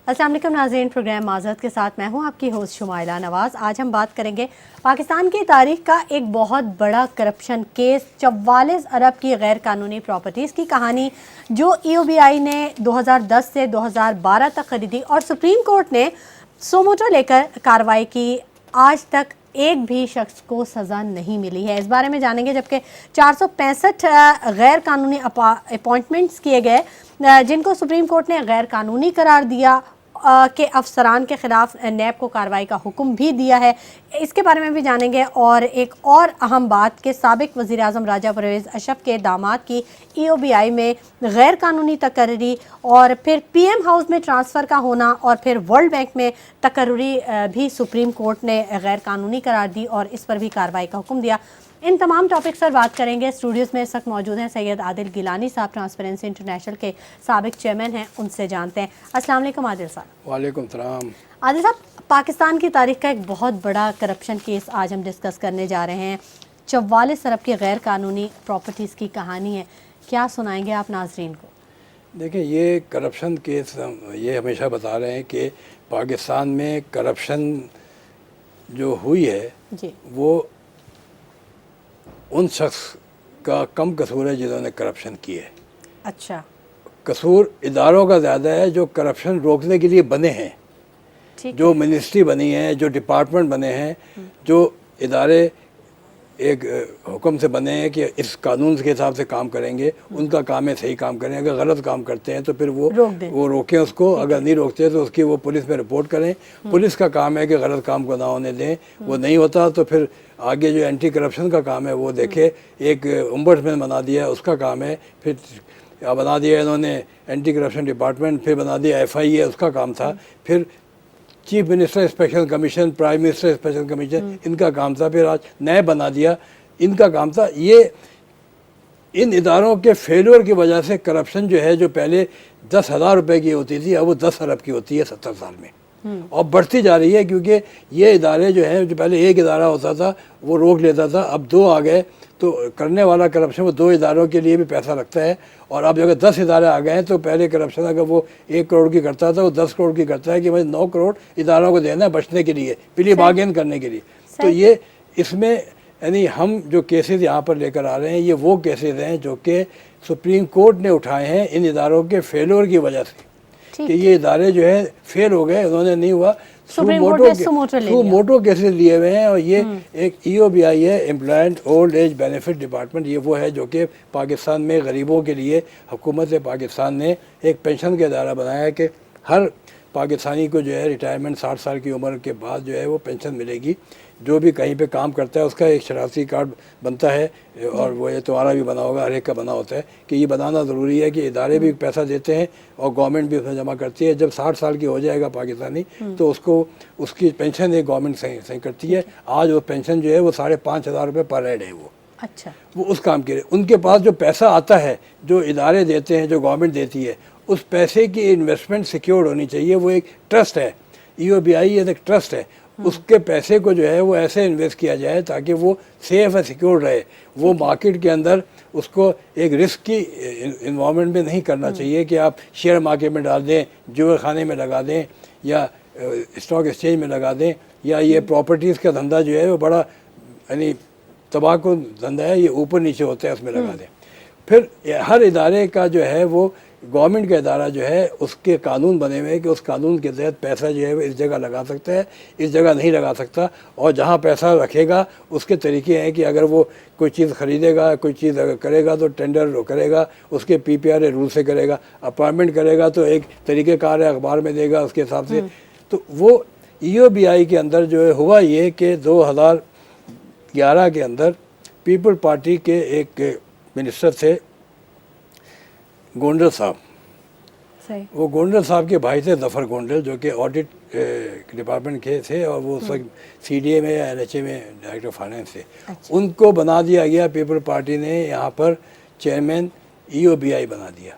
अस्सलाम वालेकुम नाज़रीन, प्रोग्राम माज़रत के साथ मैं हूं आपकी होस्ट शुमाइला नवाज़। आज हम बात करेंगे पाकिस्तान की तारीख का एक बहुत बड़ा करप्शन केस 44 अरब की गैर कानूनी प्रॉपर्टीज़ की कहानी जो EOBI ने 2010 से 2012 तक खरीदी और सुप्रीम कोर्ट ने सोमोटो लेकर कार्रवाई की। आज तक एक भी शख्स को सज़ा नहीं मिली है। इस बारे में जानेंगे, जबकि 465 गैर कानूनी अपॉइंटमेंट्स किए गए जिनको सुप्रीम कोर्ट ने गैर कानूनी करार दिया के अफसरान के खिलाफ नैब को कार्रवाई का हुक्म भी दिया है। इसके बारे में भी जानेंगे। और एक और अहम बात कि साबिक वज़ीर आज़म राजा परवेज़ अशरफ के दामाद की EOBI में गैर कानूनी तकर्री और फिर PM हाउस में ट्रांसफ़र का होना और फिर वर्ल्ड बैंक में तकर्री भी सुप्रीम कोर्ट ने गैर कानूनी करार दी और इस पर भी कार्रवाई का हुक्म दिया। इन तमाम टॉपिक्स पर बात करेंगे। स्टूडियोज़ में इस वक्त मौजूद हैं सैयद आदिल गिलानी साहब, ट्रांसपेरेंसी इंटरनेशनल के साबिक चेयरमैन हैं, उनसे जानते हैं। अस्सलाम वालेकुम आदिल साहब। वालेकुम सलाम। आदिल साहब, पाकिस्तान की तारीख का एक बहुत बड़ा करप्शन केस आज हम डिस्कस करने जा रहे हैं। 44 अरब की गैर कानूनी प्रॉपर्टीज़ की कहानी है, क्या सुनाएंगे आप नाजरीन को? देखिए, ये करप्शन केस ये हमेशा बता रहे हैं कि पाकिस्तान में करप्शन जो हुई है जी, वो उन शख्स का कम कसूर है जिन्होंने करप्शन की है। अच्छा, कसूर इदारों का ज़्यादा है जो करप्शन रोकने के लिए बने हैं, ठीक, जो मिनिस्ट्री बनी है, जो डिपार्टमेंट बने हैं, जो इदारे एक हुक्म से बने हैं कि इस कानून के हिसाब से काम करेंगे, उनका काम है सही काम करें। अगर गलत काम करते हैं तो फिर वो रोकें उसको, अगर नहीं रोकते तो उसकी वो पुलिस में रिपोर्ट करें। पुलिस का काम है कि गलत काम को ना होने दें। वो नहीं होता तो फिर आगे जो एंटी करप्शन का काम है वो देखे। एक ओम्बड्समैन बना दिया, उसका काम है। फिर बना दिया इन्होंने एंटी करप्शन डिपार्टमेंट, फिर बना दिया FIA, उसका काम था। फिर chief minister special commission, prime minister special commission, इनका काम था। फिर आज नए बना दिया, इनका काम था। ये इन इदारों के फेलियर की वजह से करप्शन जो है, जो पहले 10,000 रुपये की होती थी, अब वो 10 अरब की होती है 70 साल में, और बढ़ती जा रही है। क्योंकि ये इदारे जो हैं, जो पहले एक इदारा होता था वो रोक लेता था, अब 2 आ गए, तो करने वाला करप्शन वो 2 इदारों के लिए भी पैसा लगता है। और अब अगर 10 इदारे आ गए हैं तो पहले करप्शन अगर वो 1 करोड़ की करता था, वो 10 करोड़ की करता है कि भाई 9 करोड़ इदारों को देना है बचने के लिए, प्ली बार्गेन करने के लिए। तो ये इसमें यानी हम जो केसेस यहाँ पर लेकर आ रहे हैं, ये वो केसेस हैं जो कि सुप्रीम कोर्ट ने उठाए हैं इन इदारों के फेलियर की वजह से, कि ये इदारे जो है फेल हो गए, उन्होंने नहीं हुआ। सुमोटो केसेस लिए हुए हैं। और ये एक EOBI है, employment old age benefit department. ये वो है जो कि पाकिस्तान में गरीबों के लिए हुकूमत पाकिस्तान ने एक पेंशन का इदारा बनाया है कि हर पाकिस्तानी को जो है रिटायरमेंट 60 साल की उम्र के बाद जो है वो पेंशन मिलेगी। जो भी कहीं पे काम करता है उसका एक शरारती कार्ड बनता है, और वो ये तुम्हारा भी बना होगा, हर एक का बना होता है। कि ये बनाना ज़रूरी है कि इदारे भी पैसा देते हैं और गवर्नमेंट भी उसमें जमा करती है। जब 60 साल की हो जाएगा पाकिस्तानी तो उसको उसकी पेंशन एक गवर्नमेंट सही करती है। आज वो पेंशन जो है वो 5,500 रुपये पर हेड है। वो अच्छा, वो उस काम के लिए उनके पास जो पैसा आता है, जो इदारे देते हैं, जो गवर्नमेंट देती है, उस पैसे की इन्वेस्टमेंट सिक्योर्ड होनी चाहिए। वो एक ट्रस्ट है, EOBI एक ट्रस्ट है। उसके पैसे को जो है वो ऐसे इन्वेस्ट किया जाए ताकि वो सेफ है, सिक्योर रहे। वो मार्केट के अंदर उसको एक रिस्क की इन्वायरमेंट में नहीं करना चाहिए कि आप शेयर मार्केट में डाल दें, जुए खाने में लगा दें, या स्टॉक एक्सचेंज में लगा दें, या ये प्रॉपर्टीज़ का धंधा जो है वो बड़ा यानी तबाकू धंधा है, ये ऊपर नीचे होता है, उसमें लगा दें। फिर हर इदारे का जो है वो गवर्नमेंट का इदारा जो है उसके कानून बने हुए हैं कि उस कानून के तहत पैसा जो है वो इस जगह लगा सकता है, इस जगह नहीं लगा सकता। और जहाँ पैसा रखेगा उसके तरीके हैं कि अगर वो कोई चीज़ ख़रीदेगा, कोई चीज़ अगर करेगा तो टेंडर करेगा, उसके PPRA रूल से करेगा। अपॉइंटमेंट करेगा तो एक तरीक़ेकार है, अखबार में देगा उसके हिसाब से। तो वो EOBI के अंदर जो है हुआ ये कि 2011 के अंदर पीपल पार्टी के एक मिनिस्टर थे गोंडल साहब। वो गोंडल साहब के भाई थे ज़फ़र गोंडल, जो कि ऑडिट डिपार्टमेंट के थे, और वो उस वक्त CDA में या NHA में डायरेक्टर फाइनेंस थे। अच्छा। उनको बना दिया गया, पीपल पार्टी ने यहाँ पर चेयरमैन EOBI बना दिया।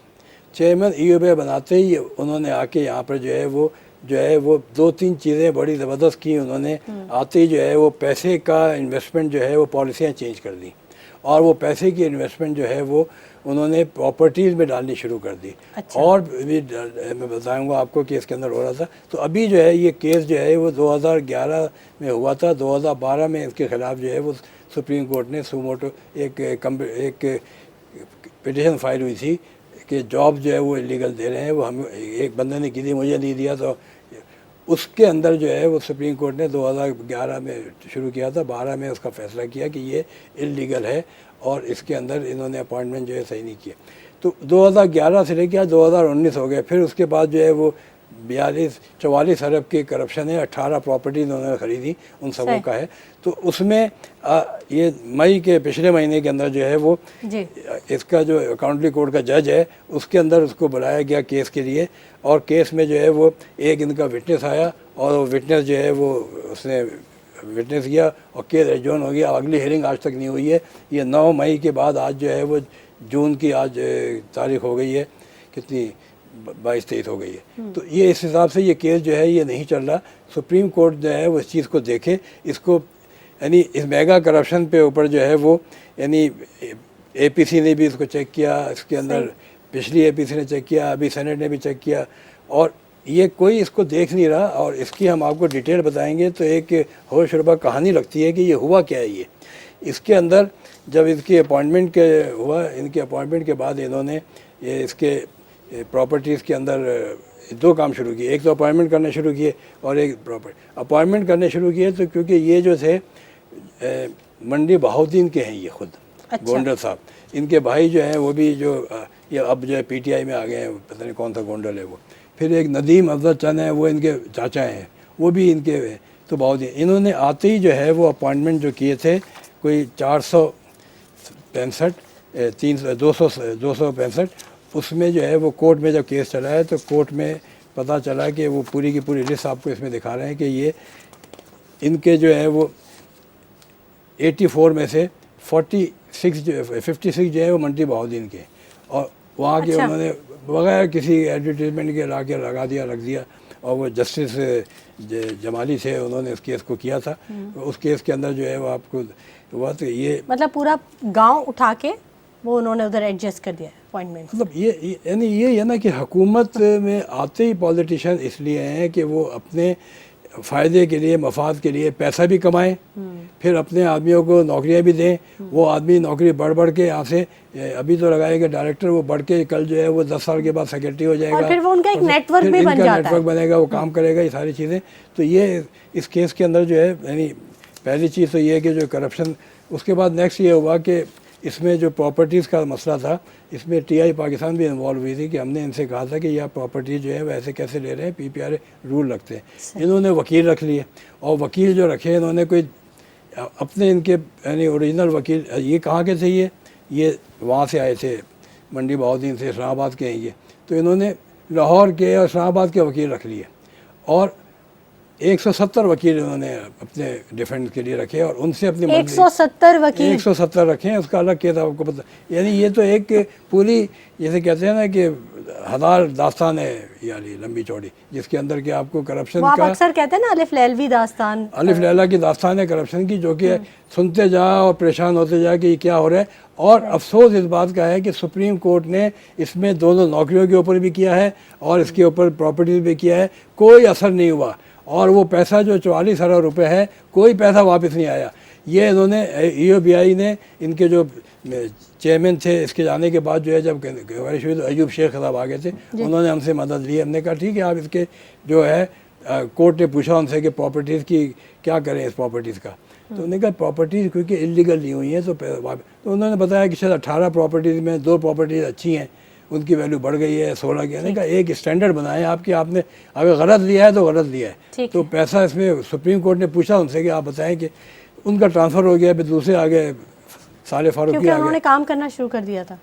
चेयरमैन EOBI बनाते ही उन्होंने आके यहाँ पर जो है वो 2-3 चीज़ें बड़ी ज़बरदस्त की उन्होंने। आते ही जो है वो पैसे का इन्वेस्टमेंट जो है वो पॉलिसियाँ चेंज कर दी। और वो पैसे की इन्वेस्टमेंट जो है वो उन्होंने प्रॉपर्टीज़ में डालनी शुरू कर दी। अच्छा। और भी मैं बताऊंगा आपको कि इसके अंदर हो रहा था। तो अभी जो है ये केस जो है वो 2011 में हुआ था, 2012 में इसके ख़िलाफ़ जो है वो सुप्रीम कोर्ट ने सुमोटो एक पिटिशन फाइल हुई थी कि जॉब जो है वो इलीगल दे रहे हैं, वो हम एक बंदे ने की थी, मुझे नहीं दिया। तो उसके अंदर जो है वो सुप्रीम कोर्ट ने 2011 में शुरू किया था, 12 में उसका फैसला किया कि ये इलीगल है और इसके अंदर इन्होंने अपॉइंटमेंट जो है सही नहीं किया। तो 2011 से लेकर 2019 हो गए। फिर उसके बाद जो है वो 44 अरब की करप्शन है, 18 प्रॉपर्टीज उन्होंने खरीदी, उन सबों का है। तो उसमें ये मई के पिछले महीने के अंदर जो है वो जी। इसका जो अकाउंटिंग कोर्ट का जज है उसके अंदर उसको बुलाया गया केस के लिए। और केस में जो है वो एक इनका विटनेस आया और वो विटनेस जो है वो उसने विटनेस किया और केस एडजॉर्न हो गया। अगली हियरिंग आज तक नहीं हुई है। ये 9 मई के बाद आज जो है वो जून की आज तारीख हो गई है, कितनी 22-23 हो गई है। तो ये इस हिसाब से ये केस जो है ये नहीं चल रहा। सुप्रीम कोर्ट जो है वो इस चीज़ को देखे, इसको यानी इस मेगा करप्शन पे ऊपर जो है वो यानी एपीसी ने भी इसको चेक किया, इसके अंदर पिछली एपीसी ने चेक किया, अभी सेनेट ने भी चेक किया और ये कोई इसको देख नहीं रहा। और इसकी हम आपको डिटेल बताएंगे तो एक होशरुबा कहानी लगती है कि ये हुआ क्या है। ये इसके अंदर जब इसकी अपॉइंटमेंट के हुआ, इनके अपॉइंटमेंट के बाद इन्होंने ये इसके प्रॉपर्टीज़ के अंदर 2 काम शुरू किए। एक तो अपॉइंटमेंट करने शुरू किए और एक प्रॉपर्टी अपॉइंटमेंट करने शुरू किए। तो क्योंकि ये जो थे मंडी बहाउद्दीन के हैं ये खुद। अच्छा। गोंडल साहब, इनके भाई जो हैं वो भी जो ये अब जो है पीटीआई में आ गए हैं, पता नहीं कौन सा गोंडल है वो। फिर एक नदीम अफजल चंद है, वो इनके चाचा हैं, वो भी इनके हैं। तो बहाउद्दीन इन्होंने आते ही जो है वो अपॉइंटमेंट जो किए थे कोई 265 उसमें जो है वो कोर्ट में जब केस चला है तो कोर्ट में पता चला कि वो पूरी की पूरी लिस्ट आपको इसमें दिखा रहे हैं कि ये इनके जो है वो 84 में से 56 जो है वो मंडी बहाउद्दीन के और वहाँ के अच्छा। उन्होंने बगैर किसी एडवर्टीजमेंट के रख दिया। और वो जस्टिस जमाली से उन्होंने उस केस को किया था। उस केस के अंदर जो है वो आपको हुआ तो ये मतलब पूरा गांव उठा के वो उन्होंने उधर एडजस्ट कर दिया अपॉइंटमेंट। मतलब ये यानी ये है ना कि हुकूमत में आते ही पॉलिटिशियन इसलिए हैं कि वो अपने फ़ायदे के लिए, मफाद के लिए पैसा भी कमाएं, फिर अपने आदमियों को नौकरियां भी दें। वो आदमी नौकरी बढ़ के यहाँ से अभी तो लगाएगा डायरेक्टर, वो बढ़ के कल जो है वो 10 साल के बाद सेक्रेटरी हो जाएगा और फिर वो उनका एक और नेटवर्क फिर भी बन इनका जाता नेटवर्क है। बनेगा, वो काम करेगा, ये सारी चीज़ें। तो ये इस केस के अंदर जो है यानी पहली चीज़ तो ये है कि जो करप्शन, उसके बाद नेक्स्ट ये हुआ कि इसमें जो प्रॉपर्टीज़ का मसला था, इसमें टीआई पाकिस्तान भी इन्वॉल्व हुई थी कि हमने इनसे कहा था कि यह प्रॉपर्टी जो है वैसे कैसे ले रहे हैं, पीपीआर रूल रखते हैं। इन्होंने वकील रख लिए और वकील जो रखे इन्होंने कोई अपने इनके यानी ओरिजिनल वकील, ये कहाँ के थे, ये वहाँ से आए थे मंडी बहाउद्दीन से, इस्लामाबाद के हैं ये। तो इन्होंने लाहौर के और इस्लामाबाद के वकील रख लिए और 170 वकील उन्होंने अपने डिफेंस के लिए रखे और उनसे अपनी 170 वकील 170 रखे हैं। उसका अलग केस आपको पता, यानी ये तो एक पूरी जैसे कहते हैं ना कि 1000 दास्तान है यानी लंबी चौड़ी, जिसके अंदर के आपको करप्शन वो आप का अक्सर कहते हैं ना अलिफ लैलवी दास्तान, अलिफ लैला की दास्तान है करप्शन की, जो कि सुनते जाओ और परेशान होते जाओ कि ये क्या हो रहा है। और अफसोस इस बात का है कि सुप्रीम कोर्ट ने इसमें दोनों नौकरियों के ऊपर भी किया है और इसके ऊपर प्रॉपर्टीज भी किया है, कोई असर नहीं हुआ। और वो पैसा जो 44 अरब रुपये है, कोई पैसा वापस नहीं आया। ये इन्होंने EOBI ने इनके जो चेयरमैन थे इसके जाने के बाद जो है जब इंक्वायरी शुरू तो अयूब शेख साहब आ गए थे, उन्होंने हमसे मदद ली। हमने कहा ठीक है आप इसके जो है कोर्ट ने पूछा उनसे कि प्रॉपर्टीज़ की क्या करें इस प्रॉपर्टीज़ का। तो उन्होंने कहा प्रॉपर्टीज़ क्योंकि इलीगल ली हुई हैं तो उन्होंने बताया कि शायद 18 प्रॉपर्टीज़ में 2 प्रॉपर्टीज़ अच्छी हैं, उनकी वैल्यू बढ़ गई है 16 की। का एक स्टैंडर्ड बनाए आपकी, आपने अगर गलत लिया है तो गलत लिया है। तो पैसा इसमें सुप्रीम कोर्ट ने पूछा उनसे कि आप बताएं कि उनका ट्रांसफ़र हो गया, फिर दूसरे आ गए, साले फारूकी आ गए, उन्होंने काम करना शुरू कर दिया था।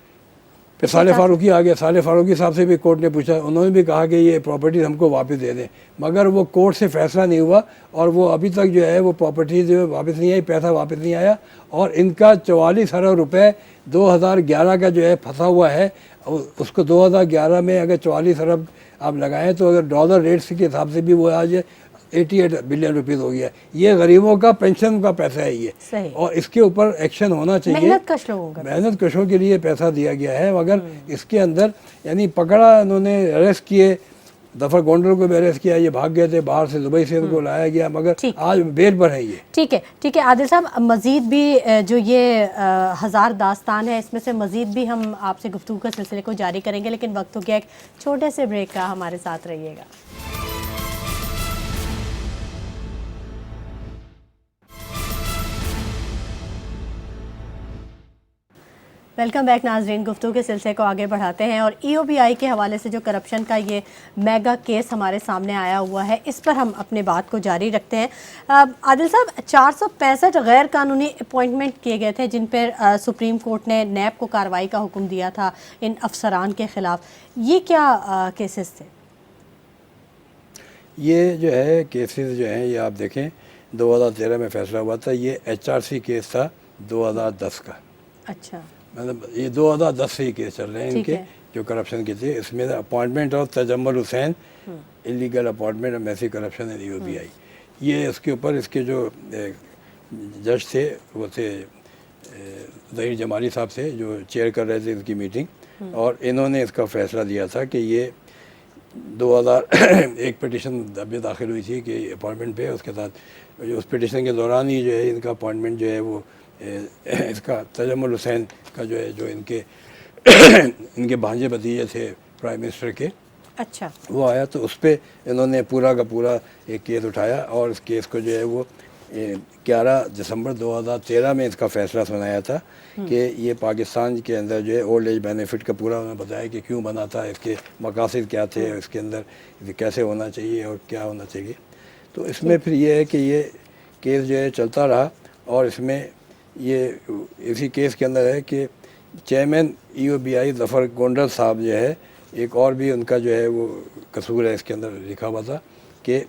फिर साले फारूकी आ गए। साले फारूकी साहब से भी कोर्ट ने पूछा, उन्होंने भी कहा कि ये प्रॉपर्टीज़ हमको वापस दे दें, मगर वो कोर्ट से फैसला नहीं हुआ और वो अभी तक जो है वो प्रॉपर्टीज़ जो है वापस नहीं आई, पैसा वापस नहीं आया। और इनका 44 अरब रुपये 2011 का जो है फंसा हुआ है। उसको 2011 में अगर 44 अरब आप लगाएं तो अगर डॉलर रेट्स के हिसाब से भी वो आज 88 बिलियन रुपीस हो गया। ये गरीबों का पेंशन का पैसा है ये, सही। और इसके ऊपर एक्शन होना चाहिए। मेहनत कश लोगों का, मेहनत कशों के लिए पैसा दिया गया है, मगर इसके अंदर यानी पकड़ा, उन्होंने अरेस्ट किए, दफर गोंडल को भी अरेस्ट किया, ये भाग गए थे बाहर से, दुबई से इनको लाया गया, मगर आज बेल पर है ये। ठीक है, ठीक है आदिल साहब, मज़ीद भी जो ये हज़ार दास्तान है, इसमें से मज़ीद भी हम आपसे गुफ्तगू के सिलसिले को जारी करेंगे, लेकिन वक्त हो गया एक छोटे से ब्रेक का, हमारे साथ रहिएगा। वेलकम बैक नाजरीन, गुफ्तगू के सिलसिले को आगे बढ़ाते हैं और EOBI के हवाले से जो करप्शन का ये मेगा केस हमारे सामने आया हुआ है, इस पर हम अपने बात को जारी रखते हैं। आदिल साहब, 465 गैर कानूनी अपॉइंटमेंट किए गए थे जिन पर सुप्रीम कोर्ट ने नैब को कार्रवाई का हुक्म दिया था इन अफसरान के ख़िलाफ़। ये क्या केसेस थे? ये जो है केसेस जो हैं, ये आप देखें 2013 में फैसला हुआ था, ये HRC केस था 2010 का। अच्छा, मतलब ये 2010 से ही केस चल रहे हैं इनके, जो करप्शन के थे। इसमें appointment of Tajammul Hussain, illegal appointment of massive corruption in EOBI, ये इसके ऊपर इसके जो जज थे वो थे ज़हीर जमाली साहब से, जो चेयर कर रहे थे इसकी मीटिंग, और इन्होंने इसका फैसला दिया था कि ये 2001 पिटिशन अभी दाखिल हुई थी कि अपॉइंटमेंट पे, उसके साथ जो उस पिटिशन के दौरान ही जो है इनका अपॉइंटमेंट जो है वो इसका तजम्मुल हुसैन का जो है, जो इनके इनके भांजे भतीजे थे प्राइम मिनिस्टर के, अच्छा, वो आया, तो उस पर इन्होंने पूरा का पूरा एक केस उठाया, और इस केस को जो है वो 11 दिसंबर 2013 में इसका फैसला सुनाया था कि ये पाकिस्तान के अंदर जो है ओल्ड एज बेनिफिट का पूरा उन्होंने बताया कि क्यों बना था, इसके मकासद क्या थे, इसके अंदर कैसे होना चाहिए और क्या होना चाहिए। तो इसमें फिर ये है कि ये केस जो है चलता रहा, और इसमें ये इसी केस के अंदर है कि चेयरमैन EOBI ज़फ़र गोंडल साहब जो है, एक और भी उनका जो है वो कसूर है इसके अंदर लिखा हुआ था कि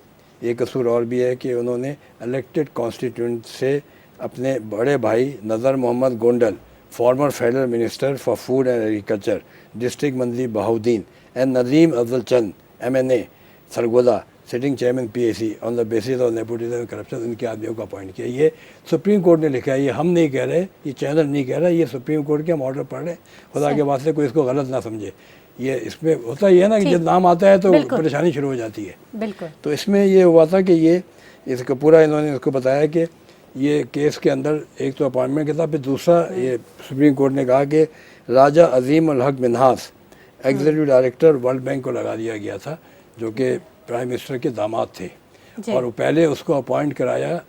एक कसूर और भी है कि उन्होंने इलेक्टेड कॉन्स्टिट्यूंट से अपने बड़े भाई Nazar Mohammad Gondal, former federal minister for food and agriculture, district Mandi Bahauddin, and Nadeem Afzal Chand MNA Sargodha, sitting chairman PAC on the basis of nepotism and corruption, इनके आदमियों का अपॉइंट किया। ये सुप्रीम कोर्ट ने लिखा है, ये हम नहीं कह रहे, ये चैनल नहीं कह रहा, ये सुप्रीम कोर्ट के हम ऑर्डर पढ़ रहे। खुदा के वास्ते कोई इसको गलत ना समझे। ये इसमें होता ही है ना कि जब नाम आता है तो परेशानी शुरू हो जाती है। बिल्कुल। तो इसमें ये हुआ था कि ये इसको पूरा इन्होंने इसको बताया कि ये केस के अंदर एक तो अपॉइंटमेंट के था, फिर दूसरा ये सुप्रीम कोर्ट ने कहा कि राजा अजीम ul Haq Minhas executive director world bank को लगा दिया गया था, जो कि प्राइम मिनिस्टर के दामाद थे, और वो पहले उसको अपॉइंट कराया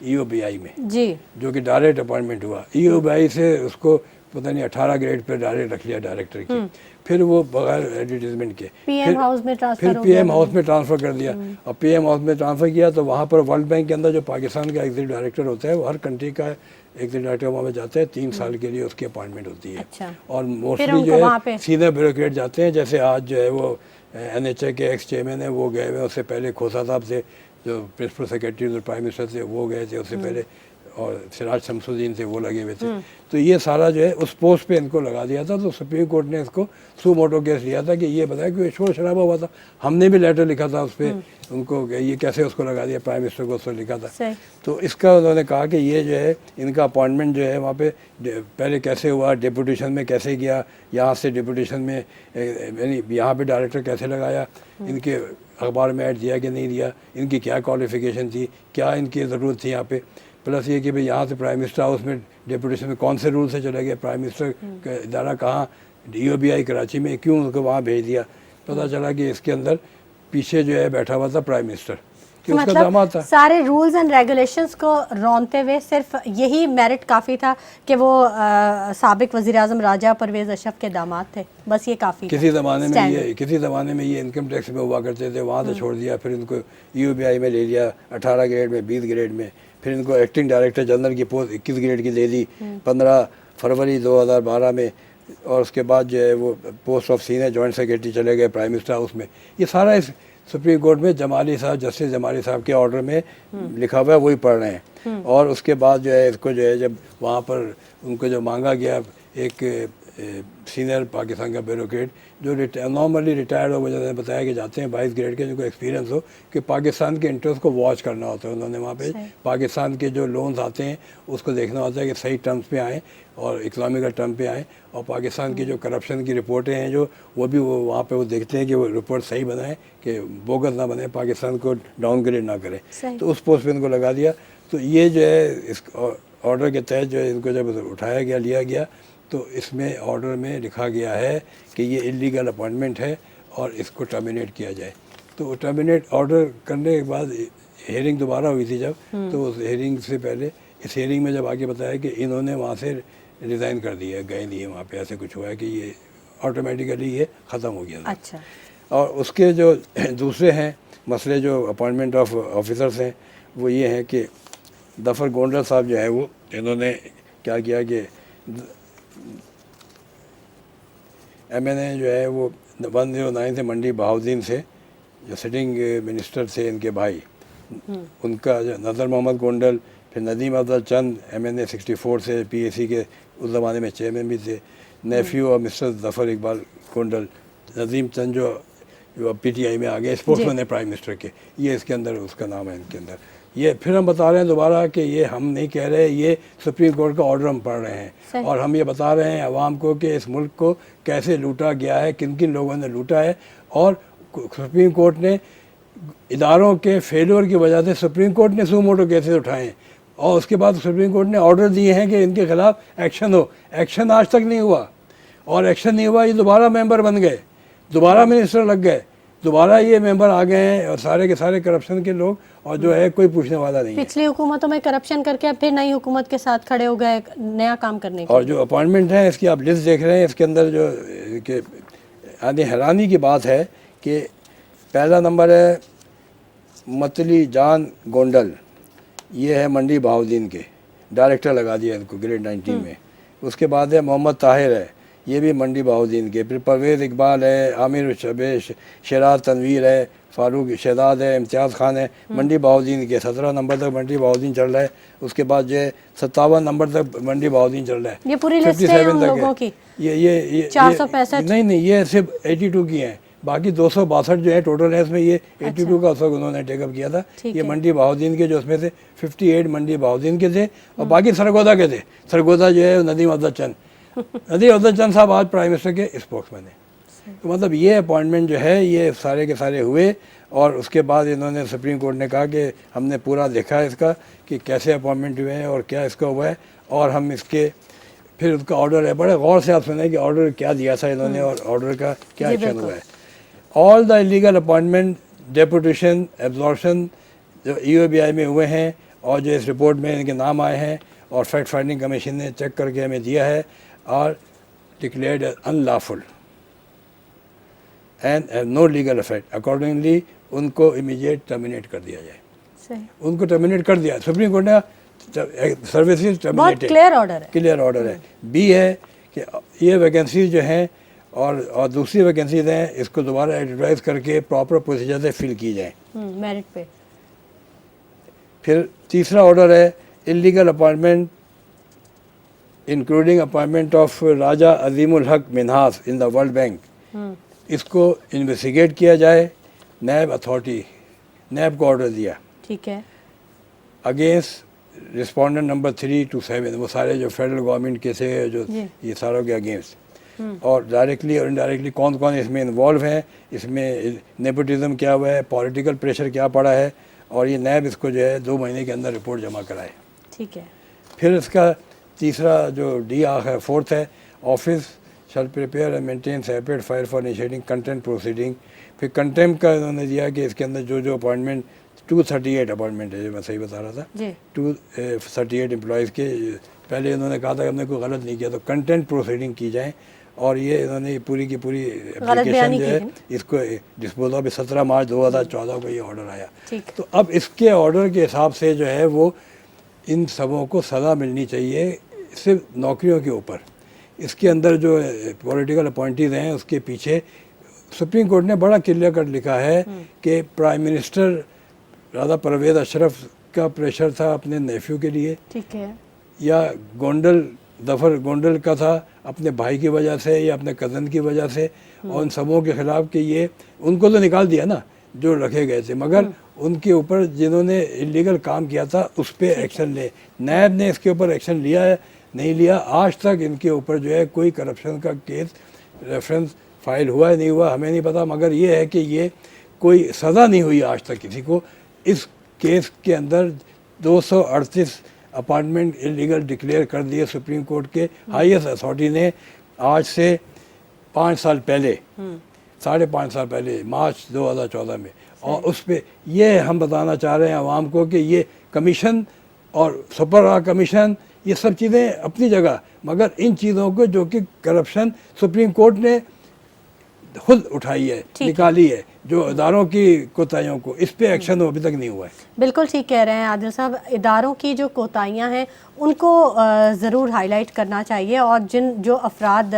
EOBI में जी, जो कि डायरेक्ट अपॉइंटमेंट हुआ। EOBI से उसको पता नहीं 18 ग्रेड पे डायरेक्ट रख लिया डायरेक्टर की, फिर वो बगैर एडवर्टीजमेंट के PM हाउस में ट्रांसफर, फिर PM हाउस में ट्रांसफ़र कर दिया। और PM हाउस में ट्रांसफ़र किया तो वहाँ पर वर्ल्ड बैंक के अंदर जो पाकिस्तान का एग्जीक्यूटिव डायरेक्टर होता है, वो हर कंट्री का एग्जीक्यूटिव डायरेक्टर वहाँ पे जाता है, 3 साल के लिए उसकी अपॉइंटमेंट होती है। अच्छा। और मोस्टली जो है सीनियर ब्यूरोक्रेट जाते हैं, जैसे आज जो है वो NHA के एक्स चेयरमैन है, वो गए हुए, उससे पहले खोसा साहब थे जो प्रिंसिपल सेक्रेटरी और प्राइम मिनिस्टर थे, वो गए थे उससे पहले, और सिराज शमसुद्दीन थे, वो लगे हुए थे। तो ये सारा जो है उस पोस्ट पे इनको लगा दिया था। तो सुप्रीम कोर्ट ने इसको सू मोटो केस लिया था कि ये बताया कि शोर शराबा हुआ था, हमने भी लेटर लिखा था उस पर उनको, ये कैसे उसको लगा दिया, प्राइम मिनिस्टर को उसको लिखा था। तो इसका उन्होंने कहा कि ये जो है इनका अपॉइंटमेंट जो है वहाँ पे पहले कैसे हुआ, डिप्यूटेशन में कैसे गया, यहाँ से डिप्यूटेशन में यानी यहाँ पे डायरेक्टर कैसे लगाया, इनके अखबार में ऐड दिया कि नहीं दिया, इनकी क्या क्वालिफिकेशन थी, क्या इनकी ज़रूरत थी यहाँ पे, प्लस ये कि भाई यहाँ से प्राइम मिनिस्टर हाउस में डिप्यूटेशन में कौन से रूल से चले गए, प्राइम मिनिस्टर का इदारा कहाँ, EOBI कराची में, क्यों उनको वहाँ भेज दिया। पता चला कि इसके अंदर पीछे जो है बैठा हुआ था प्राइम मिनिस्टर, कि उसका दामाद था। सारे रूल्स एंड रेगुलेशंस को रौनते हुए सिर्फ यही मेरिट काफ़ी था कि वो साबिक वज़ीर आज़म राजा परवेज़ अशरफ के दामाद थे, बस ये काफ़ी। किसी ज़माने में ये इनकम टैक्स में हुआ करते थे, वहाँ से छोड़ दिया, फिर इनको EOBI में ले लिया 18 ग्रेड में, 20 ग्रेड में, फिर इनको एक्टिंग डायरेक्टर जनरल की पोस्ट 21 ग्रेड की दे दी 15 फरवरी 2012 में, और उसके बाद जो है वो post of senior joint secretary चले गए प्राइम मिनिस्टर हाउस में। ये सारा इस सुप्रीम कोर्ट में जमाली साहब, जस्टिस जमाली साहब के ऑर्डर में लिखा हुआ है, वही पढ़ रहे हैं। और उसके बाद जो है इसको जो है जब वहाँ पर उनको जो मांगा गया एक सीनियर पाकिस्तान का ब्यूरोक्रेट जो नॉर्मली रिटायर्ड हो, मुझे बताया कि जाते हैं 22 ग्रेड के, जिनको एक्सपीरियंस हो कि पाकिस्तान के इंटरेस्ट को वॉच करना होता है। उन्होंने वहाँ पे पाकिस्तान के जो लोन्स आते हैं उसको देखना होता है कि सही टर्म्स पे आएँ और इकोनॉमिकल टर्म पे आएँ, और पाकिस्तान की जो करप्शन की रिपोर्टें हैं जो वो भी वो वहाँ पे वो देखते हैं कि वो रिपोर्ट सही बनाए, कि बोगस ना बने, पाकिस्तान को डाउनग्रेड ना करें। तो उस पोस्ट पे इनको लगा दिया। तो ये जो है इस ऑर्डर के तहत जो है इनको जब उठाया गया, लिया गया, तो इसमें ऑर्डर में लिखा गया है कि ये इलीगल अपॉइंटमेंट है और इसको टर्मिनेट किया जाए। तो टर्मिनेट ऑर्डर करने के बाद हियरिंग दोबारा हुई थी जब, तो उस हियरिंग से पहले इस हियरिंग में जब आगे बताया कि इन्होंने वहाँ से रिज़ाइन कर दिया है, गए नहीं है वहाँ पे, ऐसे कुछ हुआ है कि ये ऑटोमेटिकली ये ख़त्म हो गया। अच्छा। और उसके जो दूसरे हैं मसले जो अपॉइंटमेंट ऑफ ऑफिसर्स हैं वो ये हैं कि ज़फ़र गोंडल साहब जो है वो इन्होंने क्या किया कि MNA जो है वो 109 से मंडी बहाउद्दीन से जो सिटिंग मिनिस्टर थे इनके भाई, उनका जो नज़र मोहम्मद गोंडल, फिर नदीम अफजल चंद MNA 64 से PAC के उस ज़माने में चेयरमैन भी थे, नेफ्यू और मिस्टर ज़फ़र इकबाल गोंडल, नदीम चंद जो PTI में आ गए, स्पोर्ट्समैन है प्राइम मिनिस्टर के, ये इसके अंदर उसका नाम है इनके अंदर। ये फिर हम बता रहे हैं दोबारा कि ये हम नहीं कह रहे, ये सुप्रीम कोर्ट का ऑर्डर हम पढ़ रहे हैं और हम ये बता रहे हैं अवाम को कि इस मुल्क को कैसे लूटा गया है, किन किन लोगों ने लूटा है, और सुप्रीम कोर्ट ने इदारों के फेलियर की वजह से सुप्रीम कोर्ट ने सुमोटो केसेस उठाए हैं और उसके बाद सुप्रीम कोर्ट ने ऑर्डर दिए हैं कि इनके खिलाफ एक्शन हो। एक्शन आज तक नहीं हुआ, और एक्शन नहीं हुआ, ये दोबारा मेंबर बन गए, दोबारा मिनिस्टर लग गए, दोबारा ये मेंबर आ गए हैं और सारे के सारे करप्शन के लोग, और जो है कोई पूछने वाला नहीं है। पिछली हुकूमतों में करप्शन करके अब फिर नई हुकूमत के साथ खड़े हो गए नया काम करने के। और जो अपॉइंटमेंट है इसकी आप लिस्ट देख रहे हैं, इसके अंदर जो कि यानी हैरानी की बात है कि पहला नंबर है मतली जान गोंडल, ये है मंडी बहाउद्दीन के, डायरेक्टर लगा दिया इनको ग्रेड 19 में। उसके बाद है मोहम्मद ताहिर है, ये भी मंडी बहाउद्दीन के। फिर परवेज़ इकबाल है, आमिर शबेश, शराज तनवीर है, फारूक शहजाद है, इम्तियाज़ खान है, मंडी बहाउद्दीन के। 17 नंबर तक मंडी बहाउद्दीन चल रहा है। उसके बाद जो है 57 नंबर तक मंडी बहाउद्दीन चल रहा है। ये पूरी लिस्ट है उन लोगों की? ये 465 नहीं, ये सिर्फ 82 की हैं, बाकी 262 जो है टोटल है, इसमें ये 82 का उसको उन्होंने टेकअप किया था। ये मंडी बहाउद्दीन के, जो उसमें से 58 मंडी बहाउद्दीन के थे और बाकी सरगोदा के थे। सरगोदा जो है नदीम अफजल चंद, नदीम अफजल चंद साहब आज प्राइम मिनिस्टर के स्पोक्समैन हैं। तो मतलब ये अपॉइंटमेंट जो है ये सारे के सारे हुए, और उसके बाद इन्होंने सुप्रीम कोर्ट ने कहा कि हमने पूरा देखा है इसका कि कैसे अपॉइंटमेंट हुए हैं और क्या इसका हुआ है, और हम इसके फिर उसका ऑर्डर है, बड़े गौर से आप सुने कि ऑर्डर क्या दिया था इन्होंने और ऑर्डर का क्या एक्शन हुआ है। All the illegal appointment, deputation, absorption जो EOBI में हुए हैं और जो इस रिपोर्ट में इनके नाम आए हैं और फैक्ट फाइंडिंग कमीशन ने चेक करके हमें दिया है, are declared as unlawful and have no legal effect. Accordingly उनको इमीडिएट टर्मिनेट कर दिया जाए। सही। उनको टर्मिनेट कर दिया सुप्रीम कोर्ट ने, सर्विसेज टर्मिनेटेड, क्लियर ऑर्डर है। बी है कि ये वैकेंसीज जो हैं और दूसरी वैकेंसीज हैं, इसको दोबारा एडवर्टाइज करके प्रॉपर प्रोसीजर से फिल की जाए मेरिट पे। फिर तीसरा ऑर्डर है illegal appointment including appointment of Raja Azimul Haq Minhas in the World Bank, इसको इन्वेस्टिगेट किया जाए। नैब अथॉरिटी, नैब को ऑर्डर दिया, ठीक है, अगेंस्ट रिस्पोंडेंट नंबर 3 to 7, वो सारे जो फेडरल गवर्नमेंट के थे जो ये सारों के अगेंस्ट, और डायरेक्टली और इनडायरेक्टली कौन कौन इसमें इन्वॉल्व हैं, इसमें नेपोटिज्म क्या हुआ है, पॉलिटिकल प्रेशर क्या पड़ा है, और ये नैब इसको जो है 2 महीने के अंदर रिपोर्ट जमा कराए। ठीक है। फिर इसका तीसरा जो डी है, फोर्थ है, office shall prepare and maintain separate file for initiating content proceeding. फिर कंटेम्प्ट का इन्होंने दिया कि इसके अंदर जो जो अपॉइंटमेंट 238 अपॉइंटमेंट है, जो मैं सही बता रहा था, 238 एम्प्लॉयज़ के पहले इन्होंने कहा था कि हमने कोई गलत नहीं किया, तो कंटेंट प्रोसीडिंग की जाए, और ये इन्होंने पूरी की पूरी एप्लीकेशन जो है इसको डिस्पोज ऑफ 17 मार्च 2014 को ये ऑर्डर आया। तो अब इसके ऑर्डर के हिसाब से जो है वो इन सबों को सज़ा मिलनी चाहिए, सिर्फ नौकरियों के ऊपर। इसके अंदर जो पॉलिटिकल अपॉइंटीज़ हैं उसके पीछे सुप्रीम कोर्ट ने बड़ा क्लियर कट लिखा है कि प्राइम मिनिस्टर राजा परवेज़ अशरफ का प्रेशर था अपने नेफ्यू के लिए, ठीक है, या गोंडल जफर गोंडल का था अपने भाई की वजह से या अपने कज़न की वजह से, और उन सबों के ख़िलाफ़ कि ये उनको तो निकाल दिया ना जो रखे गए थे, मगर उनके ऊपर जिन्होंने इलीगल काम किया था उस पर एक्शन ले। नैब ने इसके ऊपर एक्शन लिया है नहीं लिया, आज तक इनके ऊपर जो है कोई करप्शन का केस रेफरेंस फाइल हुआ है नहीं हुआ हमें नहीं पता, मगर ये है कि ये कोई सज़ा नहीं हुई आज तक किसी को। इस केस के अंदर 238 अपार्टमेंट इलीगल डिक्लेयर कर दिए सुप्रीम कोर्ट के हाईएस्ट अथॉरिटी ने आज से 5 साल पहले, 5.5 साल पहले, मार्च 2014 में। और उस पर ये हम बताना चाह रहे हैं आवाम को कि ये कमीशन और सुपर रॉ कमीशन ये सब चीज़ें अपनी जगह, मगर इन चीज़ों को जो कि करप्शन सुप्रीम कोर्ट ने खुद उठाई है, निकाली है, जो इदारों की कोताहियों को, इस पे एक्शन अभी तक नहीं हुआ है। बिल्कुल ठीक कह रहे हैं आदिल साहब, इदारों की जो कोताहियां हैं उनको ज़रूर हाईलाइट करना चाहिए, और जो अफराद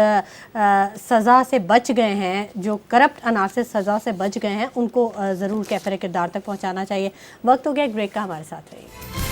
सज़ा से बच गए हैं, जो करप्ट अनार से सज़ा से बच गए हैं, उनको ज़रूर कैफरे किरदार तक पहुंचाना चाहिए। वक्त हो गया एक ब्रेक का, हमारे साथ रहिए।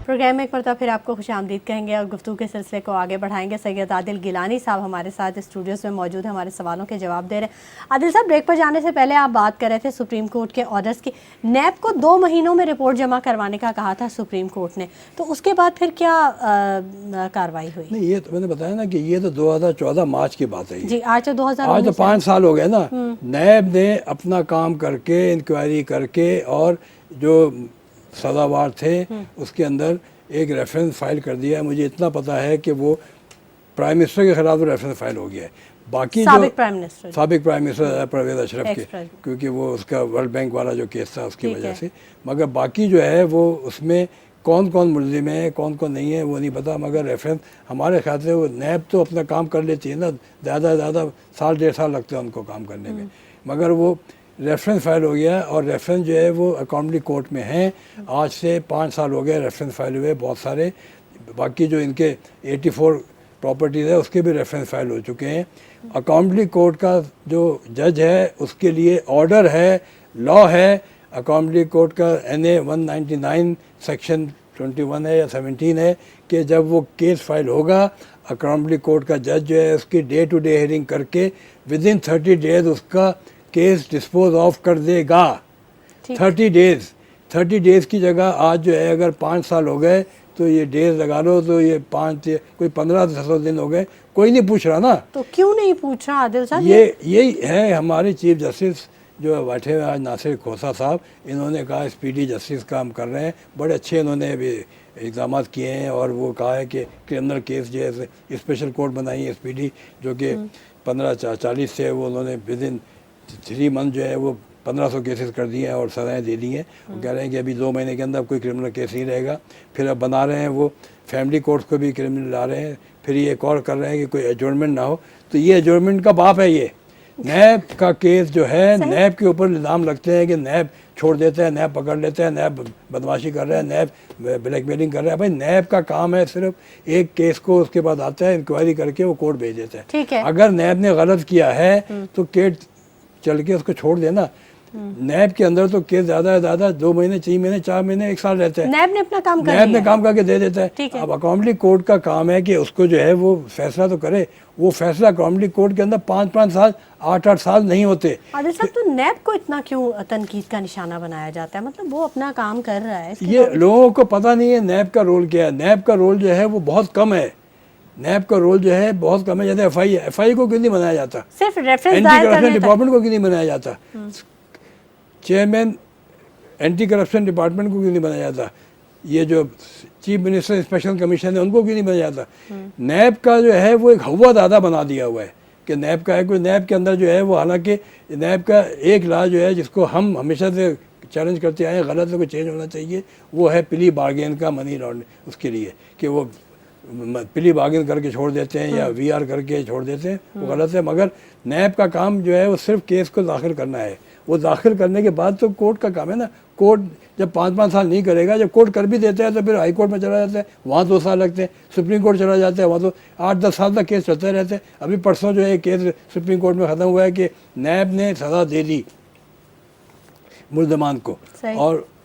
प्रोग्राम में एक मरतबा फिर आपको खुशामदीद कहेंगे और गुफ्तगू के सिलसिले को आगे बढ़ाएंगे। सैयद आदिल गिलानी साहब हमारे साथ स्टूडियोज़ में मौजूद हैं, हमारे सवालों के जवाब दे रहे हैं। आदिल साहब, ब्रेक पर जाने से पहले आप बात कर रहे थे सुप्रीम कोर्ट के ऑर्डर्स की। नैब को 2 महीनों में रिपोर्ट जमा करवाने का कहा था सुप्रीम कोर्ट ने, तो उसके बाद फिर क्या कार्रवाई हुई? नहीं, ये तो मैंने बताया ना कि ये तो 2014 मार्च की बात है जी, आज तो 5 साल हो गए ना। नैब ने अपना काम करके, इंक्वायरी करके, और जो सदावार थे उसके अंदर एक रेफरेंस फाइल कर दिया है। मुझे इतना पता है कि वो प्राइम मिनिस्टर के खिलाफ रेफरेंस फाइल हो गया है। बाकी साबिक प्राइम मिनिस्टर परवेज अशरफ के, क्योंकि वो उसका वर्ल्ड बैंक वाला जो केस था उसकी वजह से, मगर बाकी जो है वो उसमें कौन कौन मुलजिम है कौन कौन नहीं है वो नहीं पता, मगर रेफरेंस हमारे ख्याल से वो नैब तो अपना काम कर लेती है ना, ज़्यादा से ज़्यादा 1.5 साल लगते हैं उनको काम करने में, मगर वो रेफरेंस फाइल हो गया। और रेफरेंस जो है वो अकाउंटली कोर्ट में हैं, आज से 5 साल हो गए रेफरेंस फाइल हुए बहुत सारे। बाकी जो इनके 84 प्रॉपर्टीज़ है उसके भी रेफरेंस फाइल हो चुके हैं। अकाउंटली कोर्ट का जो जज है उसके लिए ऑर्डर है, लॉ है, अकाउंटली कोर्ट का NA 199 सेक्शन 21 है या 17 है कि जब वो केस फाइल होगा, अकाउंटली कोर्ट का जज जो है उसकी डे टू डे हियरिंग करके विदिन 30 डेज उसका केस डिस्पोज ऑफ कर देगा। 30 डेज़ की जगह आज जो है अगर 5 साल हो गए तो ये डेज लगा लो, तो ये 5 कोई 15 दिन हो गए, कोई नहीं पूछ रहा ना। तो क्यों नहीं पूछ रहा आदिल साहब? यही है हमारे चीफ जस्टिस जो बैठे हुए आज नासिर खोसा साहब, इन्होंने कहा स्पीडी जस्टिस काम कर रहे हैं, बड़े अच्छे इन्होंने अभी इक़दाम किए हैं, और वो कहा है कि क्रिमिनल केस जो है स्पेशल कोर्ट बनाई है स्पीडी, जो कि 1540 से वो उन्होंने विदिन 3 मंथ जो है वो 1500 केसेस कर दिए हैं और सज़ाएँ दे दी हैं। वो कह रहे हैं कि अभी 2 महीने के अंदर कोई क्रिमिनल केस नहीं रहेगा। फिर अब बना रहे हैं वो फैमिली कोर्ट्स को भी क्रिमिनल ला रहे हैं, फिर ये एक और कर रहे हैं कि कोई एडजॉर्नमेंट ना हो। तो ये एडजॉर्नमेंट का बाप है ये। नैब का केस जो है, नैब के ऊपर इल्ज़ाम लगते हैं कि नैब छोड़ देते हैं, नैब पकड़ लेते हैं, नैब बदमाशी कर रहे हैं, नैब ब्लैकमेलिंग कर रहे हैं। भाई नैब का काम है सिर्फ एक केस को उसके बाद आता है, इंक्वायरी करके वो कोर्ट भेज देता है। ठीक है। अगर नैब ने गलत किया है तो केस चल के उसको छोड़ देना। नैब के अंदर तो केस ज़्यादा से ज़्यादा 2 महीने, 3 महीने, 4 महीने, 1 साल रहते हैं। नैब ने अपना काम नैब ने काम करके दे देता है। अब अकाउंटली कोर्ट का काम है कि उसको जो है वो फैसला तो करे। वो फैसला अकाउंटली कोर्ट के अंदर 5-5 साल, 8-8 साल नहीं होते। आदिल साहब, तो नैब को इतना क्यों तनकीद का निशाना बनाया जाता है? मतलब वो अपना काम कर रहा है। ये लोगों को पता नहीं है नैब का रोल क्या है। नैब का रोल जो है वो बहुत कम है। नैब का रोल जो है बहुत कम है। जैसे एफआई को क्यों नहीं बनाया जाता? सिर्फ रेफरेंस एंटी करप्शन डिपार्टमेंट को क्यों नहीं बनाया जाता? चेयरमैन एंटी करप्शन डिपार्टमेंट को क्यों नहीं बनाया जाता? ये जो चीफ मिनिस्टर स्पेशल कमीशन है उनको क्यों नहीं बनाया जाता? नैब का जो है वो एक हवा दादा बना दिया हुआ है कि नैब का है कोई। नैब के अंदर जो है वो, हालांकि नैब का एक लॉ जो है जिसको हम हमेशा से चैलेंज करते आए, गलत है, कोई चेंज होना चाहिए, वो है प्ली बार्गेन का मनी लॉन्ड्रिंग। उसके लिए कि वो प्ली बार्गेन करके छोड़ देते हैं या वीआर करके छोड़ देते हैं, वो गलत है। मगर नैब का काम जो है वो सिर्फ केस को दाखिल करना है। वो दाखिल करने के बाद तो कोर्ट का काम है ना। कोर्ट जब 5-5 साल नहीं करेगा, जब कोर्ट कर भी देता है तो फिर हाई कोर्ट में चला जाता है, वहाँ 2 साल लगते हैं। सुप्रीम कोर्ट चला जाता है, वहाँ तो 8-10 साल तक केस चलते रहते हैं। अभी परसों जो है केस सुप्रीम कोर्ट में ख़त्म हुआ है कि नैब ने सज़ा दे दी मुल्ज़मान को। सही।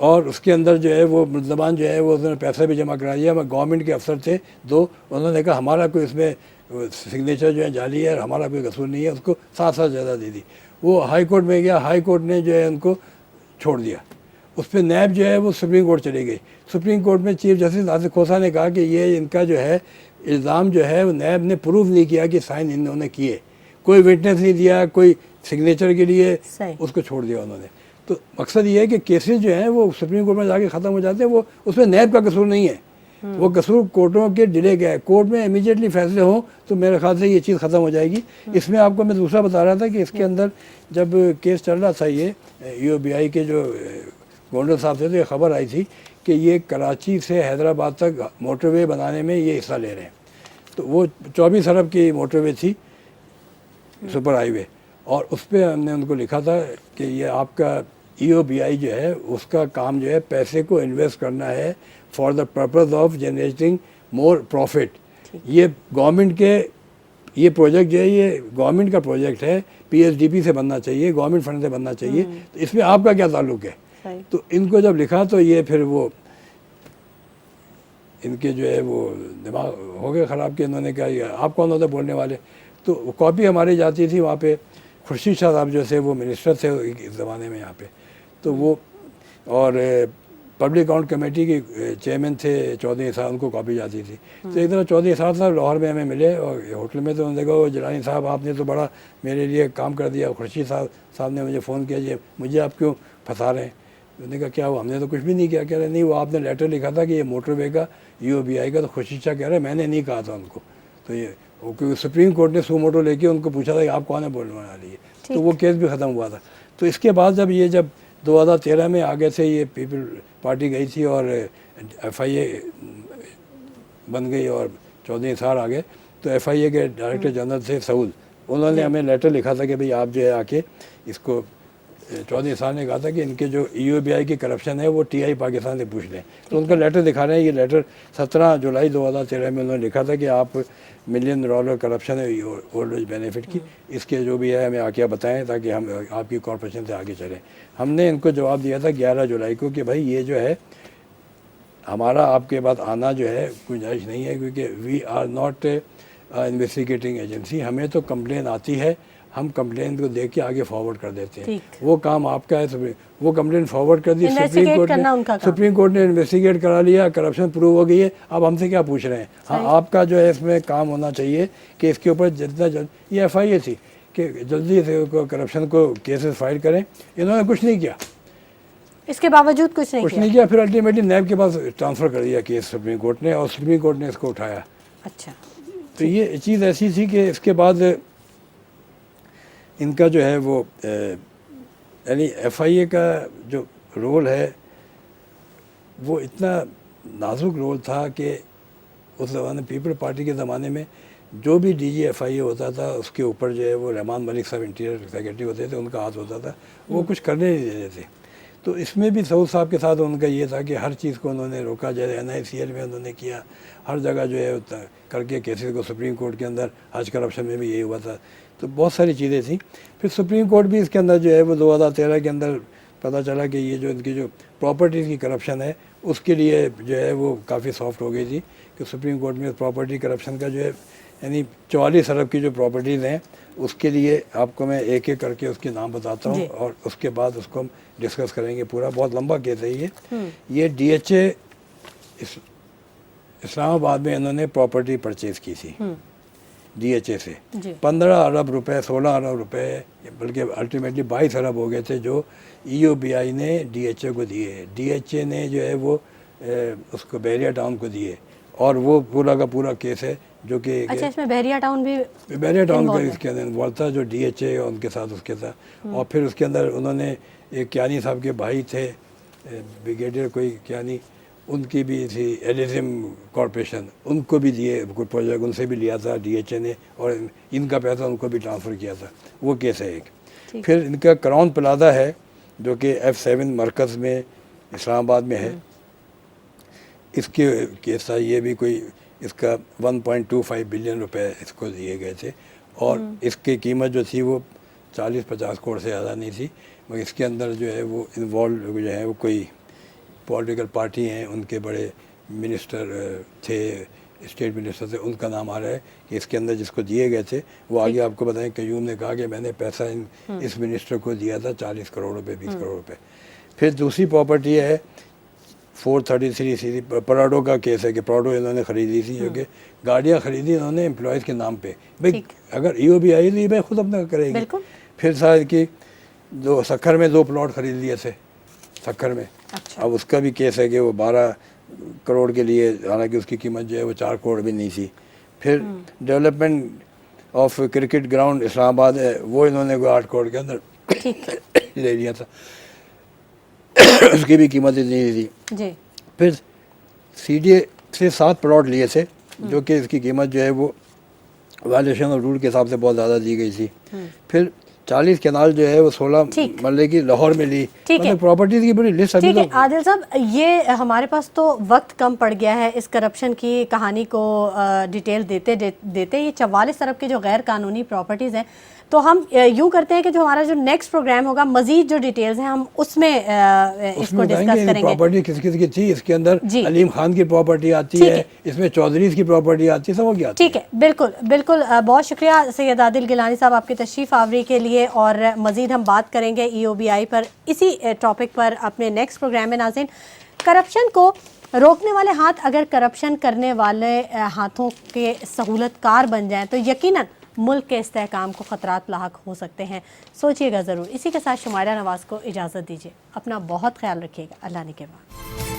और उसके अंदर जो है वो मुल्ज़मान जो है वो उन्होंने पैसा भी जमा करा दिया। गवर्नमेंट के अफसर थे दो, उन्होंने कहा हमारा कोई इसमें सिग्नेचर जो है जाली है और हमारा कोई कसूर नहीं है, उसको 7 साल ज़्यादा दे दी। वो हाई कोर्ट में गया, हाई कोर्ट ने जो है उनको छोड़ दिया। उस पर नैब जो है वो सुप्रीम कोर्ट चली गई। सुप्रीम कोर्ट में चीफ जस्टिस आसिफ खोसा ने कहा कि ये इनका जो है इल्ज़ाम जो है वो नैब ने प्रूव नहीं किया कि साइन इन्होंने किए, कोई विटनेस नहीं दिया, कोई सिग्नेचर के लिए, उसको छोड़ दिया उन्होंने। तो मकसद ये है कि केसेस जो हैं वो सुप्रीम कोर्ट में जाके ख़त्म हो जाते हैं, वो उसमें नैब का कसूर नहीं है, वो कसूर कोर्टों के डिले का है। कोर्ट में इमीडिएटली फैसले हों तो मेरे ख्याल से ये चीज़ ख़त्म हो जाएगी। इसमें आपको मैं दूसरा बता रहा था कि इसके अंदर जब केस चल रहा था, ये UOBI के जो गोंडल साहब थे, तो ये खबर आई थी कि ये कराची से हैदराबाद तक मोटरवे बनाने में ये हिस्सा ले रहे हैं। तो वो 24 अरब की मोटरवे थी, सुपर हाईवे, और उस पर हमने उनको लिखा था कि ये आपका EOBI जो है उसका काम जो है पैसे को इन्वेस्ट करना है for the purpose of generating more profit. ये गवर्नमेंट के ये प्रोजेक्ट जो है ये गवर्नमेंट का प्रोजेक्ट है, PSDP से बनना चाहिए, गवर्नमेंट फंड से बनना चाहिए, तो इसमें आपका क्या ताल्लुक़ है? तो इनको जब लिखा तो ये फिर वो इनके जो है वो दिमाग हो गया ख़राब कि इन्होंने कहा आप कौन होते बोलने वाले। तो कॉपी हमारी जाती थी वहाँ पे, खुर्शीद शाह साहब जो थे वो मिनिस्टर थे इस ज़माने में यहाँ पे, तो वो और पब्लिक अकाउंट कमेटी के चेयरमैन थे चौधरी साहब, उनको कॉपी जाती थी। तो एक दिन चौधरी साहब लाहौर में हमें मिले और होटल में, तो उन्होंने कहा जिलानी साहब आपने तो बड़ा मेरे लिए काम कर दिया, खुर्शीद साहब ने मुझे फ़ोन किया जी मुझे आप क्यों फंसा रहे हैं? उन्होंने कहा क्या हुआ? हमने तो कुछ भी नहीं किया। कह रहे नहीं वो आपने लेटर लिखा था कि ये मोटरवे का UOBI का, तो खुर्शीद शाह कह रहे मैंने नहीं कहा था उनको। तो ये क्योंकि सुप्रीम कोर्ट ने सुमोटो लेके उनको पूछा था कि आप कौन है बोलने वाली है, तो वो केस भी ख़त्म हुआ था। तो इसके बाद जब 2013 में आगे से ये पीपल पार्टी गई थी और FIA बन गई और चौधरी साहब आ गए, तो FIA के डायरेक्टर जनरल थे सऊद, उन्होंने हमें लेटर लिखा था कि भाई आप जो है आके इसको, चौधरी साहब ने कहा था कि इनके जो EOBI की करप्शन है वो TI पाकिस्तान से पूछ लें। तो उनका लेटर दिखा रहे हैं, ये लेटर 17 जुलाई 2013 में उन्होंने लिखा था कि आप $1 मिलियन करप्शन है ओल्ड एज बेनिफिट की, इसके जो भी है हमें आके बताएं ताकि हम आपकी कॉरपोरेशन से आगे चलें। हमने इनको जवाब दिया था 11 जुलाई को कि भाई ये जो है हमारा आपके पास आना जो है गुंजाइश नहीं है, क्योंकि we are not investigating agency, हमें तो कंप्लेन आती है, हम कंप्लेन को देख के आगे फॉरवर्ड कर देते हैं, वो काम आपका है। वो कंप्लेन फॉरवर्ड कर दी सुप्रीम कोर्ट ने इन्वेस्टिगेट करा लिया, करप्शन प्रूव हो गई है, अब हमसे क्या पूछ रहे हैं? हाँ आपका जो है इसमें काम होना चाहिए कि इसके ऊपर जितना ये FIA थी कि जल्दी से करप्शन को केसेस फाइल करें, इन्होंने कुछ नहीं किया, इसके बावजूद कुछ नहीं किया। फिर अल्टीमेटली नैब के पास ट्रांसफ़र कर दिया केस सुप्रीम कोर्ट ने, और सुप्रीम कोर्ट ने इसको उठाया। अच्छा, तो ये चीज़ ऐसी थी कि इसके बाद इनका जो है वो यानी FIA का जो रोल है वो इतना नाजुक रोल था कि उस ज़माने पीपल पार्टी के ज़माने में जो भी DG FIA होता था उसके ऊपर जो है वो रहमान मलिक साहब इंटीरियर सेक्रेटरी होते थे, उनका हाथ होता था, वो कुछ करने नहीं देते थे। तो इसमें भी सऊद साहब के साथ उनका ये था कि हर चीज़ को उन्होंने रोका, जैसे NICL में उन्होंने किया, हर जगह जो है करके केसेस को, सुप्रीम कोर्ट के अंदर हज करप्शन में भी यही हुआ था। तो बहुत सारी चीज़ें थी। फिर सुप्रीम कोर्ट भी इसके अंदर जो है वो 2013 के अंदर पता चला कि ये जो इनकी जो प्रॉपर्टीज़ की करप्शन है उसके लिए जो है वो काफ़ी सॉफ्ट हो गई थी, कि सुप्रीम कोर्ट में प्रॉपर्टी करप्शन का जो है यानी 44 अरब की जो प्रॉपर्टीज़ हैं उसके लिए आपको मैं एक एक करके उसके नाम बताता हूँ और उसके बाद उसको हम डिस्कस करेंगे। पूरा बहुत लंबा केस है ये DHA इस्लामाबाद में इन्होंने प्रॉपर्टी परचेज़ की थी DHA से 15 अरब रुपए, 16 अरब रुपए, बल्कि अल्टीमेटली 22 अरब हो गए थे जो EOBI ने DHA को दिए। DHA ने जो है वो उसको बहरिया टाउन को दिए, और वो पूरा का पूरा केस है जो कि अच्छा, इसमें बहरिया टाउन का इसके अंदर इन्वॉल्व था, जो DHA और उनके साथ उसके था। और फिर उसके अंदर उन्होंने एक कियानी साहब के भाई थे ब्रिगेडियर कोई कियानी, उनकी भी थी एलिज्म कॉरपोरेशन, उनको भी दिए कोई प्रोजेक्ट, उनसे भी लिया था DHA ने, और इनका पैसा उनको भी ट्रांसफ़र किया था, वो केस है एक। फिर इनका क्राउन प्लाजा है जो कि F7 मरकज़ में इस्लामाबाद में है, इसके केस था, ये भी कोई इसका 1.25 बिलियन रुपए इसको दिए गए थे, और इसकी कीमत जो थी वो 40-50 करोड़ से ज़्यादा नहीं थी। मगर इसके अंदर जो है वो इन्वॉल्व जो है वो कोई पॉलिटिकल पार्टी हैं, उनके बड़े मिनिस्टर थे, स्टेट मिनिस्टर थे, उनका नाम आ रहा है कि इसके अंदर जिसको दिए गए थे वो आगे आपको बताएं क्यूम ने कहा कि मैंने पैसा इस मिनिस्टर को दिया था 40 करोड़ रुपए, 20 करोड़ रुपए। फिर दूसरी प्रॉपर्टी है 433 सीधी पराडो का केस है कि पराडो इन्होंने ख़रीदी थी, जो कि गाड़ियाँ ख़रीदी इन्होंने एम्प्लॉयज़ के नाम पे। भाई अगर ईओबी आई तो ये भाई खुद अपना करेगी। फिर शायद कि दो सक्खर में 2 प्लॉट ख़रीद लिए थे सक्खर में। अच्छा। अब उसका भी केस है कि वो 12 करोड़ के लिए, हालांकि उसकी कीमत जो है वो 4 करोड़ भी नहीं थी। फिर development of cricket ground Islamabad है, वो इन्होंने कोई 8 करोड़ के अंदर ले लिया था, उसकी भी कीमत इतनी थी जी। फिर सीडीए से 7 प्लॉट लिए थे, जो कि इसकी कीमत जो है वो वायलेशन ऑफ रूल के हिसाब से बहुत ज़्यादा दी गई थी। फिर 40 कैनाल जो है वो 16 मरले की लाहौर में ली। मतलब प्रॉपर्टीज की बड़ी लिस्ट। ठीक है आदिल साहब, ये हमारे पास तो वक्त कम पड़ गया है इस करप्शन की कहानी को डिटेल देते ये 44 अरब के जो गैर कानूनी प्रॉपर्टीज़ हैं, तो हम यूँ करते हैं कि जो हमारा जो नेक्स्ट प्रोग्राम होगा मजीद जो डिटेल्स हैं हम उसमें इसको डिस्कस करेंगे। प्रॉपर्टी किस किस की थी, इसके अंदर अलीम खान की प्रॉपर्टी आती है, इसमें चौधरी की प्रॉपर्टी आती है, सब हो गया। ठीक है, बिल्कुल बिल्कुल। बहुत शुक्रिया सैयद आदिल गिलानी साहब आपकी तशरीफ़ आवरी के लिए, और मजीद हम बात करेंगे EOBI पर, इसी टॉपिक पर अपने नेक्स्ट प्रोग्राम में। नाज़रीन, करप्शन को रोकने वाले हाथ अगर करप्शन करने वाले हाथों के सहूलतकार बन जाएं तो यकीनन मुल्क के इस्तेहकाम को ख़तरात लाहक हो सकते हैं। सोचिएगा ज़रूर। इसी के साथ शुमाइला नवाज़ को इजाज़त दीजिए। अपना बहुत ख्याल रखिएगा। अल्लाह ने के बाद।